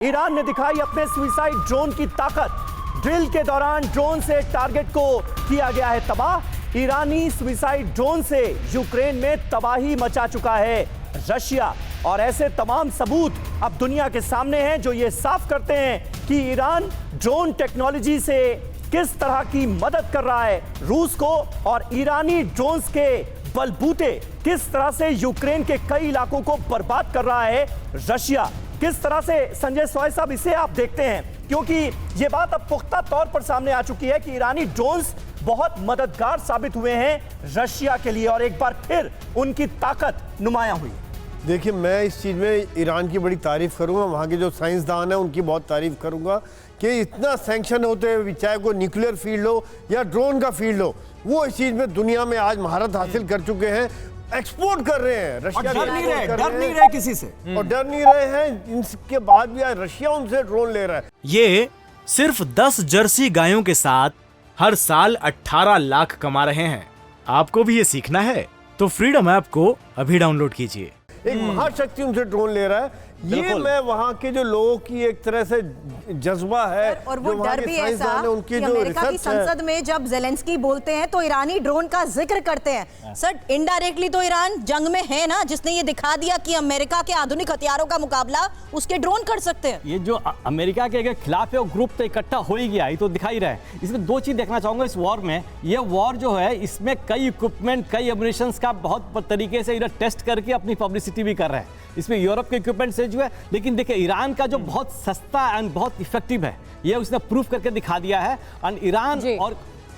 Iran ने दिखाई अपने सुइसाइड ड्रोन की ताकत। ड्रिल के दौरान ड्रोन से टारगेट को किया गया है तबाह। ईरानी सुइसाइड ड्रोन से यूक्रेन में तबाही मचा चुका है रशिया। और ऐसे तमाम सबूत अब दुनिया के सामने हैं जो ये साफ करते हैं कि ईरान ड्रोन टेक्नोलॉजी से किस तरह की मदद कर रहा है रूस को, और ईरानी ड्रोन्स के बलबूते किस तरह से यूक्रेन के कई इलाकों को बर्बाद कर रहा है रशिया। किस तरह से संजय सॉय साहब इसे आप देखते हैं, क्योंकि ये बात अब पुख्ता तौर पर सामने आ चुकी है कि ईरानी ड्रोन्स बहुत मददगार साबित हुए हैं रशिया के लिए और एक बार फिर उनकी ताकत नुमायां हुई। देखिए, मैं इस चीज़ में ईरान की बड़ी तारीफ़ करूंगा, वहाँ के जो साइंसदान हैं उनकी बहुत तारीफ़ करूंगा कि इतना सैंक्शन होते हुए चाहे कोई न्यूक्लियर फील्ड हो या ड्रोन का फील्ड हो, वो इस चीज़ में दुनिया में आज महारत हासिल कर चुके हैं, एक्सपोर्ट कर रहे हैं। रशिया डर नहीं रहे किसी से, और डर नहीं रहे हैं। इसके बाद भी आज रशिया उनसे ड्रोन ले रहा है। ये सिर्फ 10 जर्सी गायों के साथ हर साल 18 लाख कमा रहे हैं। आपको भी ये सीखना है तो फ्रीडम ऐप को अभी डाउनलोड कीजिए। एक महाशक्ति उनसे ड्रोन ले रहा है। ये मैं वहाँ के जो लोगों की एक तरह से जज्बा है, और वो डर भी ऐसा कि अमेरिका की संसद में जब ज़ेलेंस्की बोलते हैं तो ईरानी ड्रोन का जिक्र करते हैं। सर, इनडायरेक्टली तो ईरान जंग में है ना, जिसने ये दिखा दिया कि अमेरिका के आधुनिक हथियारों का मुकाबला उसके ड्रोन कर सकते हैं। ये जो अमेरिका के अगर खिलाफ है वो ग्रुप तो इकट्ठा हो ही गया, ये तो दिखा ही रहा है। इसमें दो चीज देखना चाहूंगा इस वॉर में। ये वॉर जो है इसमें कई इक्विपमेंट, कई एमुनिशंस का बहुत तरीके से इधर टेस्ट करके अपनी पब्लिसिटी भी कर रहे हैं। इसमें यूरोप के इक्विपमेंट से जो है, लेकिन देखिए ईरान का जो बहुत सस्ता एंड बहुत इफेक्टिव है, ये उसने प्रूफ करके दिखा दिया है। और ईरान और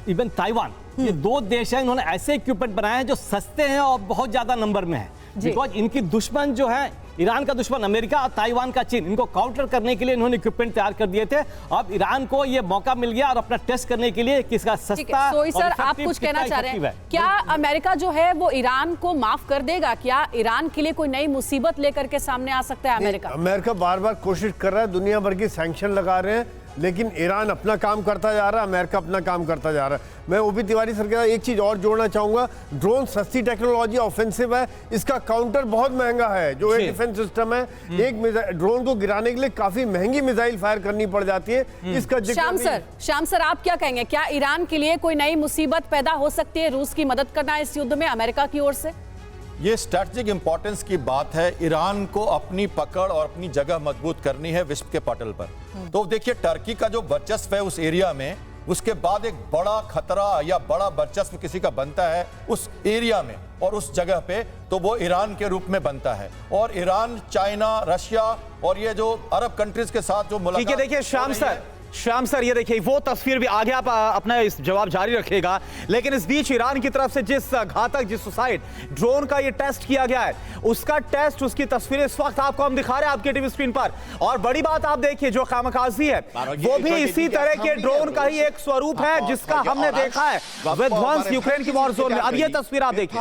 इवन ताइवान, ये दो देश हैं, इन्होंने ऐसे इक्विपमेंट बनाए हैं जो सस्ते हैं और बहुत ज्यादा नंबर में है। बिकॉज इनकी दुश्मन जो है, ईरान का दुश्मन अमेरिका और ताइवान का चीन, इनको काउंटर करने के लिए इन्होंने इक्विपमेंट तैयार कर दिए थे। अब ईरान को ये मौका मिल गया और अपना टेस्ट करने के लिए किसका सस्ता। तो सर, आप कुछ कहना चाह रहे हैं, क्या अमेरिका जो है वो ईरान को माफ कर देगा? क्या ईरान के लिए कोई नई मुसीबत लेकर के सामने आ सकता है अमेरिका? अमेरिका बार बार कोशिश कर रहा है, दुनिया भर की सैंक्शन लगा रहे हैं, लेकिन ईरान अपना काम करता जा रहा है, अमेरिका अपना काम करता जा रहा है। मैं ओपी तिवारी सर के साथ एक चीज और जोड़ना चाहूंगा। ड्रोन सस्ती टेक्नोलॉजी, ऑफेंसिव है, इसका काउंटर बहुत महंगा है। जो एक डिफेंस सिस्टम है, एक ड्रोन को गिराने के लिए काफी महंगी मिसाइल फायर करनी पड़ जाती है। इसका श्याम सर आप क्या कहेंगे? क्या ईरान के लिए कोई नई मुसीबत पैदा हो सकती है रूस की मदद करना इस युद्ध में अमेरिका की ओर से? ये स्ट्रैटेजिक इंपॉर्टेंस की बात है। ईरान को अपनी पकड़ और अपनी जगह मजबूत करनी है विश्व के पटल पर। तो देखिए, टर्की का जो वर्चस्व है उस एरिया में, उसके बाद एक बड़ा खतरा या बड़ा वर्चस्व किसी का बनता है उस एरिया में और उस जगह पे, तो वो ईरान के रूप में बनता है। और ईरान, चाइना, रशिया और ये जो अरब कंट्रीज के साथ जो मुलाकात। ठीक है, देखिए श्याम सर ये देखिए वो तस्वीर भी आगे आप अपना इस जवाब जारी रखेगा, लेकिन इस बीच ईरान की तरफ से जिस घातक, जिस सुसाइड ड्रोन का ये टेस्ट किया गया है, उसका टेस्ट, उसकी तस्वीरें इस वक्त आपको हम दिखा रहे हैं आपके टीवी स्क्रीन पर। और बड़ी बात आप देखिए, जो खामखाजी है वो भी इसी तरह के ड्रोन का ही एक स्वरूप है जिसका हमने देखा है विध्वंस यूक्रेन की वॉर जोन में। अब ये तस्वीर आप देखिए।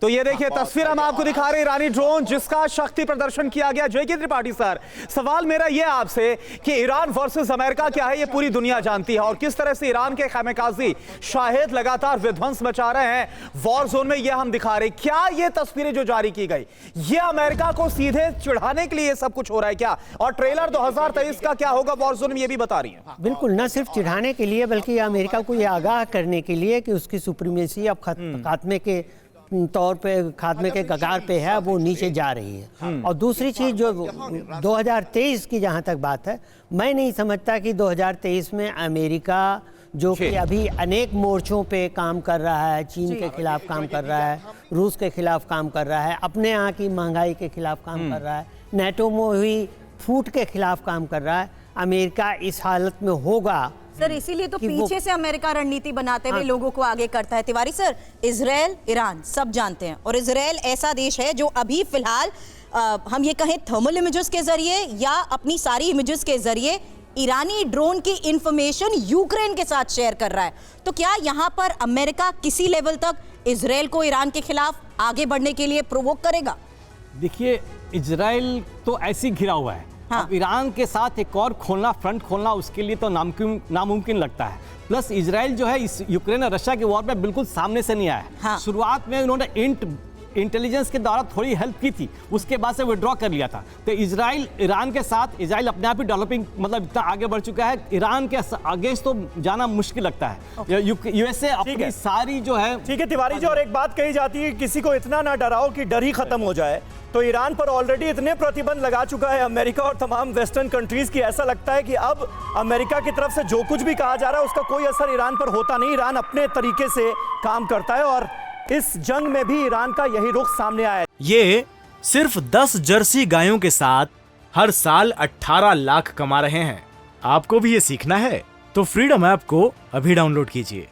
तो ये देखिए तस्वीर हम आपको दिखा रहे हैं ईरानी ड्रोन जिसका शक्ति प्रदर्शन किया गया। जेके त्रिपाठी सर, सवाल मेरा ये आपसे कि ईरान वर्सेस अमेरिका क्या है, ये पूरी दुनिया जानती है, और किस तरह से ईरान के खामेकाजी शाहिद लगातार विध्वंस मचा रहे हैं वॉर जोन में, ये हम दिखा रहे हैं। क्या ये तस्वीरें जो जारी की गई, ये अमेरिका को सीधे चिढ़ाने के लिए ये सब कुछ हो रहा है क्या? और ट्रेलर 2023 का क्या होगा वॉर जोन में, ये भी बता रही है। बिल्कुल, न सिर्फ चिढ़ाने के लिए बल्कि अमेरिका को ये आगाह करने के लिए कि उसकी सुप्रीमेसी अब खात्मे के तौर पे, खात्मे के कगार पे है, वो नीचे जा रही है। और दूसरी चीज जो 2023 की जहां तक बात है, मैं नहीं समझता कि 2023 में अमेरिका जो कि अभी अनेक मोर्चों पे काम कर रहा है, चीन के खिलाफ काम कर रहा है, रूस के खिलाफ काम कर रहा है, अपने यहाँ की महंगाई के खिलाफ काम कर रहा है, नेटो में हुई फूट के खिलाफ काम कर रहा है, अमेरिका इस हालत में होगा। सर, इसीलिए तो पीछे से अमेरिका रणनीति बनाते हुए लोगों को आगे करता है। तिवारी सर, इजराइल, ईरान सब जानते हैं, और इजराइल ऐसा देश है जो अभी फिलहाल हम ये कहें थर्मल इमेजेस के जरिए या अपनी सारी इमेजेस के जरिए ईरानी ड्रोन की इंफॉर्मेशन यूक्रेन के साथ शेयर कर रहा है। तो क्या यहाँ पर अमेरिका किसी लेवल तक इजराइल को ईरान के खिलाफ आगे बढ़ने के लिए प्रोवोक करेगा? देखिए, इजराइल तो ऐसे ही घिरा हुआ है। हाँ। अब ईरान के साथ एक और खोलना, फ्रंट खोलना, उसके लिए तो नामुमकिन लगता है। प्लस इजराइल जो है इस यूक्रेन और रशिया के वॉर में बिल्कुल सामने से नहीं आया है। हाँ। शुरुआत में उन्होंने इंटेलिजेंस के द्वारा थोड़ी हेल्प की थी, उसके बाद से विड्रॉ कर लिया था। तो इजराइल ईरान के साथ, इजराइल अपने आप ही डेवलपिंग, मतलब इतना आगे बढ़ चुका है, ईरान के अगेंस्ट तो जाना मुश्किल लगता है। यूएसए अपनी सारी जो है। ठीक है तिवारी जी, और एक बात कही जाती है, किसी को इतना ना डराओ कि डर ही खत्म हो जाए। तो ईरान पर ऑलरेडी इतने प्रतिबंध लगा चुका है अमेरिका और तमाम वेस्टर्न कंट्रीज की, ऐसा लगता है कि अब अमेरिका की तरफ से जो कुछ भी कहा जा रहा है उसका कोई असर ईरान पर होता नहीं। ईरान अपने तरीके से काम करता है और इस जंग में भी ईरान का यही रुख सामने आया है। ये सिर्फ 10 जर्सी गायों के साथ हर साल 18 लाख कमा रहे हैं। आपको भी ये सीखना है तो फ्रीडम ऐप को अभी डाउनलोड कीजिए।